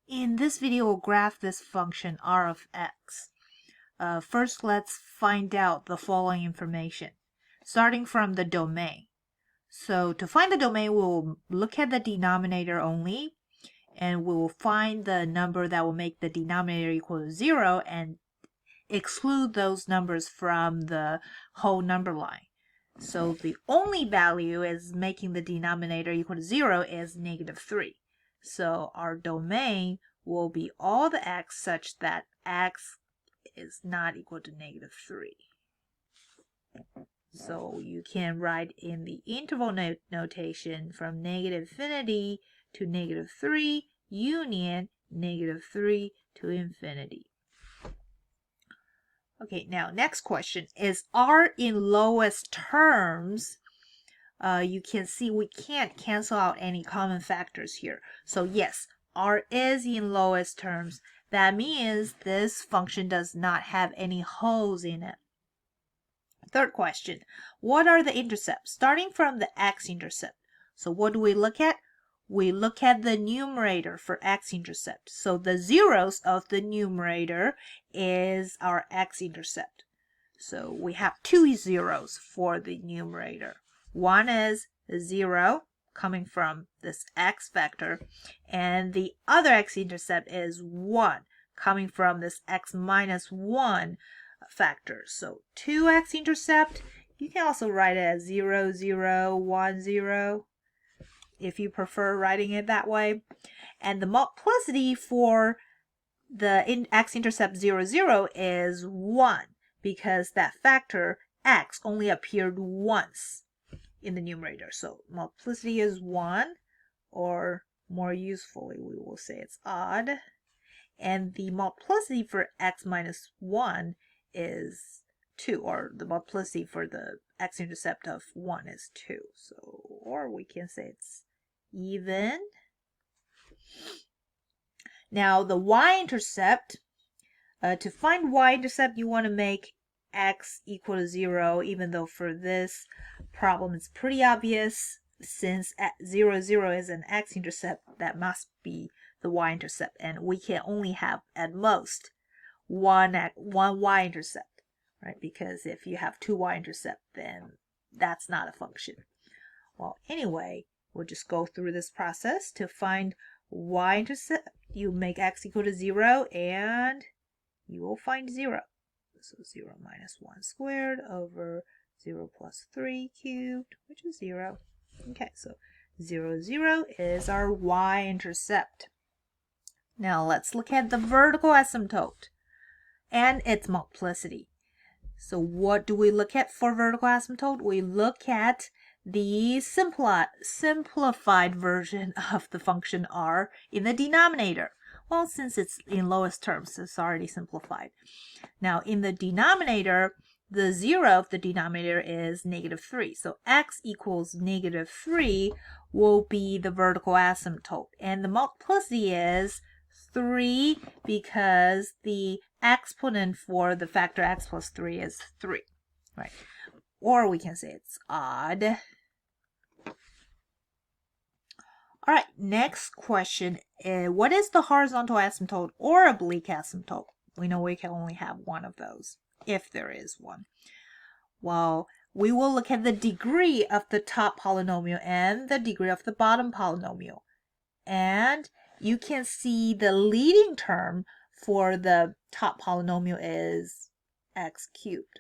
In this video, we'll graph this function r of x. First, let's find out the following information, starting from the domain. So to find the domain, we'll look at the denominator only, and we will find the number that will make the denominator equal to 0 and exclude those numbers from the whole number line. So the only value is making the denominator equal to 0 is -3. So our domain will be all the x such that x is not equal to -3. So you can write in the interval notation from -infinity to -3 union -3 to infinity. Okay, now next question is r in lowest terms. You can see we can't cancel out any common factors here. So yes, r is in lowest terms. That means this function does not have any wholes in it. Third question, what are the intercepts? Starting from the x-intercept. So what do we look at? We look at the numerator for x-intercept. So the zeros of the numerator is our x-intercept. So we have two zeros for the numerator. One is 0 coming from this x vector, and the other x-intercept is 1 coming from this x minus 1 factor. So 2 x-intercept, you can also write it as 0, 0, 1, 0, if you prefer writing it that way. And the multiplicity for the x-intercept 0, 0 is 1, because that factor x only appeared once in the numerator. So multiplicity is 1, or more usefully we will say it's odd. And the multiplicity for x minus 1 is 2, or the multiplicity for the x-intercept of 1 is 2. So, or we can say it's even. Now the y-intercept, to find y-intercept you want to make x equal to 0, even though for this problem it's pretty obvious, since 0, 0 is an x-intercept, that must be the y-intercept, and we can only have at most one y-intercept, right? Because if you have two y-intercept, then that's not a function. Well, anyway, we'll just go through this process. To find y-intercept, you make x equal to 0, and you will find 0. So 0 minus 1 squared over 0 plus 3 cubed, which is 0. Okay, so 0, 0 is our y-intercept. Now let's look at the vertical asymptote and its multiplicity. So what do we look at for vertical asymptote? We look at the simplified version of the function r in the denominator. Well, since it's in lowest terms, it's already simplified. Now, in the denominator, the 0 of the denominator is -3. So x equals -3 will be the vertical asymptote. And the multiplicity is 3, because the exponent for the factor x plus 3 is 3. Right? Or we can say it's odd. All right, next question. What is the horizontal asymptote or oblique asymptote? We know we can only have one of those, if there is one. Well, we will look at the degree of the top polynomial and the degree of the bottom polynomial. And you can see the leading term for the top polynomial is x cubed,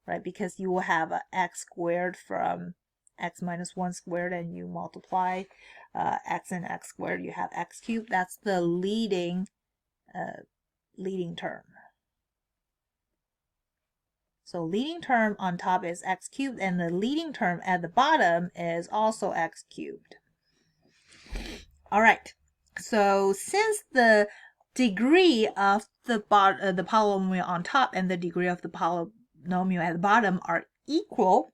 right? Because you will have a x squared from x minus 1 squared, and you multiply x and x squared, you have x cubed. That's the leading term. So leading term on top is x cubed, and the leading term at the bottom is also x cubed. All right, so since the degree of the polynomial on top and the degree of the polynomial at the bottom are equal,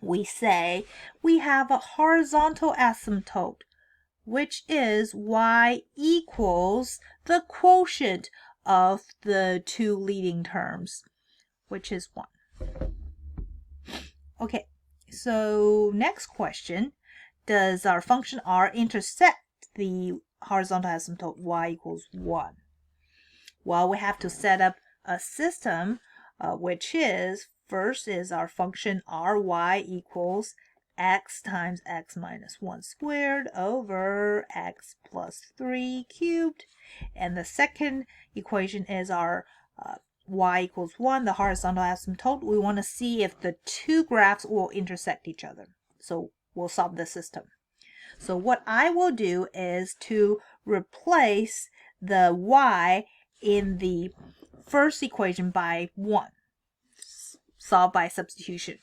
we say we have a horizontal asymptote, which is y equals the quotient of the two leading terms, which is 1. Okay, so next question, does our function r intercept the horizontal asymptote y equals 1? Well, we have to set up a system, which is, first is our function ry equals x times x minus 1 squared over x plus 3 cubed. And the second equation is our y equals 1, the horizontal asymptote. We want to see if the two graphs will intersect each other. So we'll solve the system. So what I will do is to replace the y in the first equation by 1. Solve by substitution.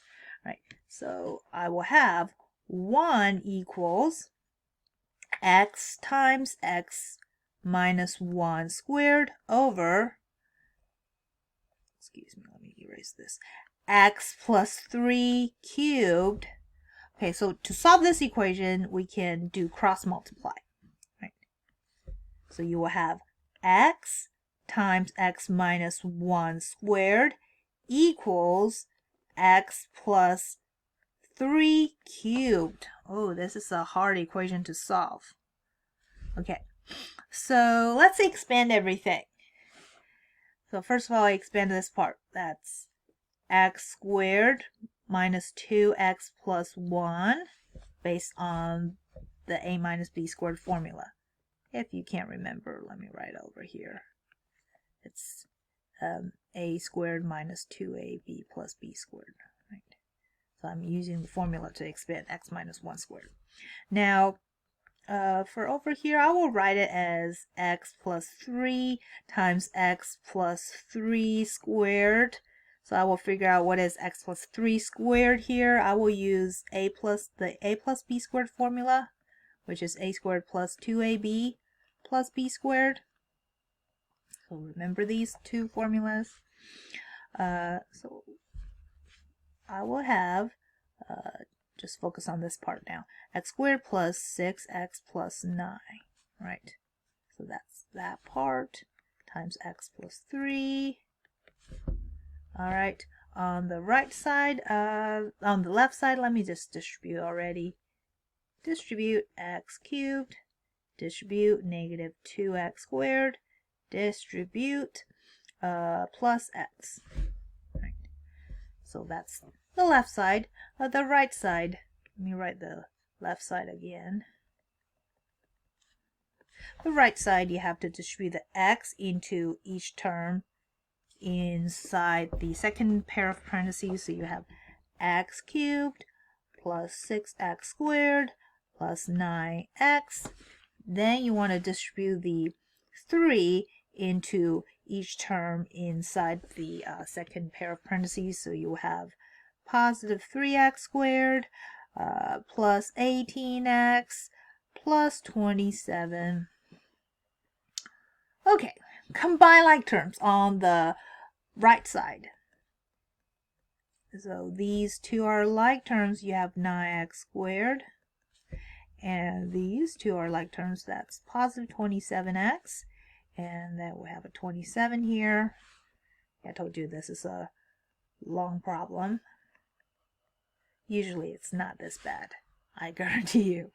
Right. So I will have 1 equals x times x minus 1 squared over, excuse me, let me erase this, x plus 3 cubed. Okay, so to solve this equation, we can do cross multiply. Right? So you will have x times x minus 1 squared equals x plus 3 cubed. Oh, this is a hard equation to solve. Okay, so let's expand everything. So first of all, I expand this part. That's x squared minus 2x plus 1 based on the a minus b squared formula. If you can't remember, let me write over here. It's a squared minus 2ab plus b squared. Right? So I'm using the formula to expand x minus 1 squared. Now, for over here, I will write it as x plus 3 times x plus 3 squared. So I will figure out what is x plus 3 squared here. I will use the a plus b squared formula, which is a squared plus 2ab plus b squared. So remember these two formulas. So I will have, just focus on this part now, x squared plus 6x plus 9, right? So that's that part, times x plus 3. All right, on the right side, on the left side, let me just distribute already. Distribute x cubed, distribute negative 2x squared, distribute plus x. Right. So that's the left side. The right side, let me write the left side again. The right side, you have to distribute the x into each term inside the second pair of parentheses. So you have x cubed plus 6x squared plus 9x. Then you want to distribute the 3 into each term inside the second pair of parentheses. So you have positive 3x squared plus 18x plus 27. Okay, combine like terms on the right side. So these two are like terms. You have 9x squared. And these two are like terms. That's positive 27x. And then we have a 27 here. I told you this is a long problem. Usually it's not this bad, I guarantee you.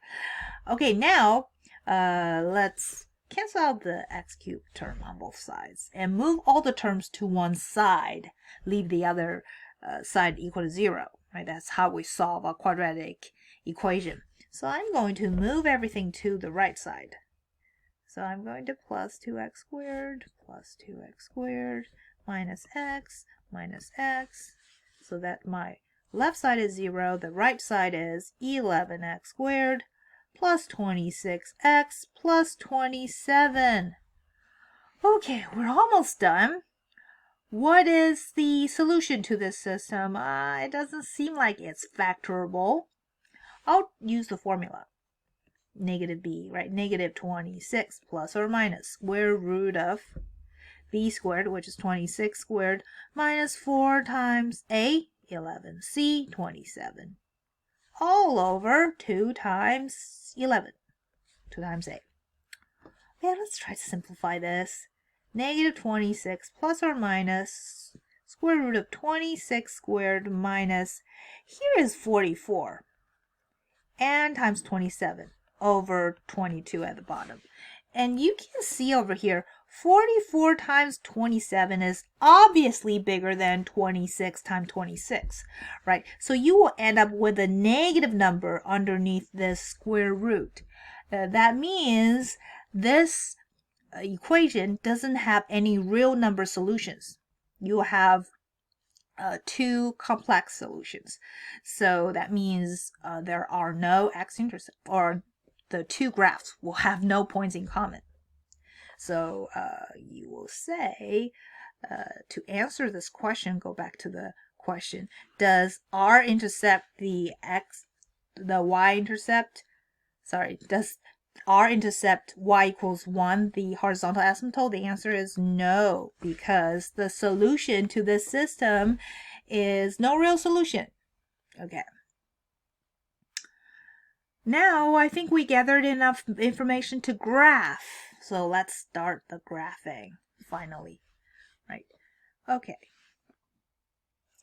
Okay, now let's cancel out the x cubed term on both sides and move all the terms to one side. Leave the other side equal to 0. Right? That's how we solve a quadratic equation. So I'm going to move everything to the right side. So I'm going to plus 2x squared minus x. So that my left side is 0, the right side is 11x squared plus 26x plus 27. Okay, we're almost done. What is the solution to this system? It doesn't seem like it's factorable. I'll use the formula. Negative b, right? Negative 26 plus or minus square root of b squared, which is 26 squared, minus 4 times a, 11c, 27. All over 2 times 11. 2 times a. Yeah, let's try to simplify this. Negative 26 plus or minus square root of 26 squared minus, here is 44. And times 27. over 22 at the bottom. And you can see over here, 44 times 27 is obviously bigger than 26 times 26, right? So you will end up with a negative number underneath this square root. That means this equation doesn't have any real number solutions. You have two complex solutions. So that means there are no x-intercept, or the two graphs will have no points in common. So you will say, to answer this question, go back to the question, does R intercept the Y-intercept? Sorry, does R intercept y equals 1, the horizontal asymptote? The answer is no, because the solution to this system is no real solution. Okay. Now I think we gathered enough information to graph. So let's start the graphing finally. Right. Okay.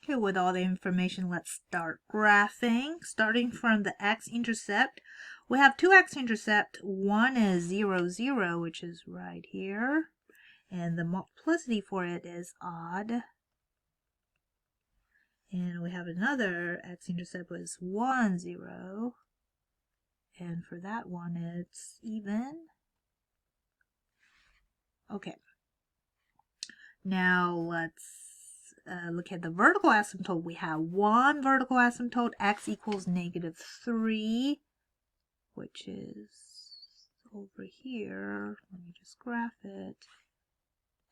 Okay, with all the information, let's start graphing. Starting from the x-intercept, we have two x-intercept. One is 0, 0, which is right here. And the multiplicity for it is odd. And we have another x-intercept with 1, 0. And for that one, it's even. Okay. Now let's look at the vertical asymptote. We have one vertical asymptote, x equals -3, which is over here. Let me just graph it.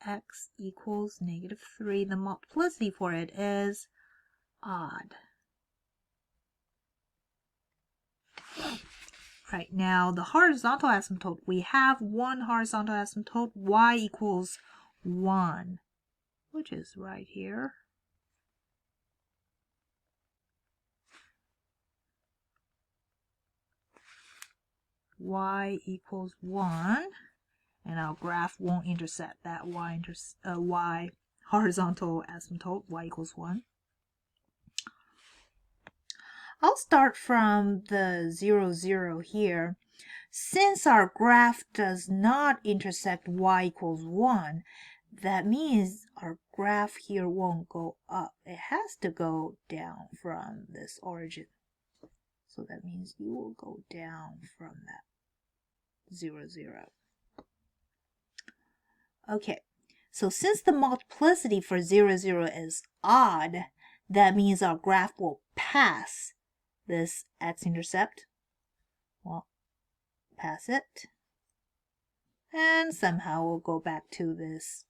X equals -3. The multiplicity for it is odd. Right, now the horizontal asymptote, we have one horizontal asymptote, y equals 1, which is right here. Y equals 1, and our graph won't intersect that y horizontal asymptote, y equals 1. I'll start from the 0, 0 here. Since our graph does not intersect y equals 1, that means our graph here won't go up. It has to go down from this origin. So that means you will go down from that 0, 0. Okay, so since the multiplicity for 0, 0 is odd, that means our graph will pass this x-intercept. Well, pass it. And somehow we'll go back to this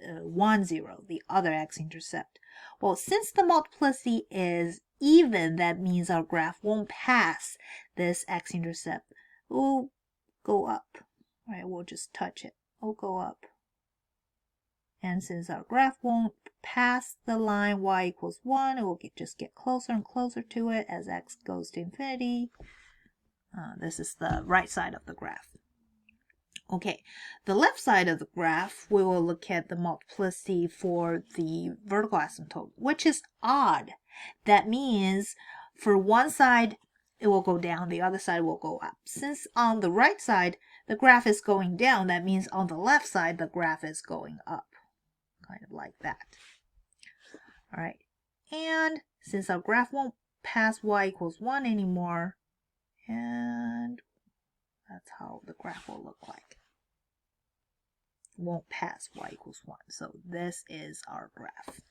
1, 0, the other x-intercept. Well, since the multiplicity is even, that means our graph won't pass this x-intercept. We'll go up. All right, we'll just touch it. We'll go up. And since our graph won't pass the line y equals 1, it will just get closer and closer to it as x goes to infinity. This is the right side of the graph. Okay, the left side of the graph, we will look at the multiplicity for the vertical asymptote, which is odd. That means for one side, it will go down, the other side will go up. Since on the right side, the graph is going down, that means on the left side, the graph is going up. Kind of like that. All right, and since our graph won't pass y equals 1 anymore, and that's how the graph will look like. Won't pass y equals 1. So this is our graph.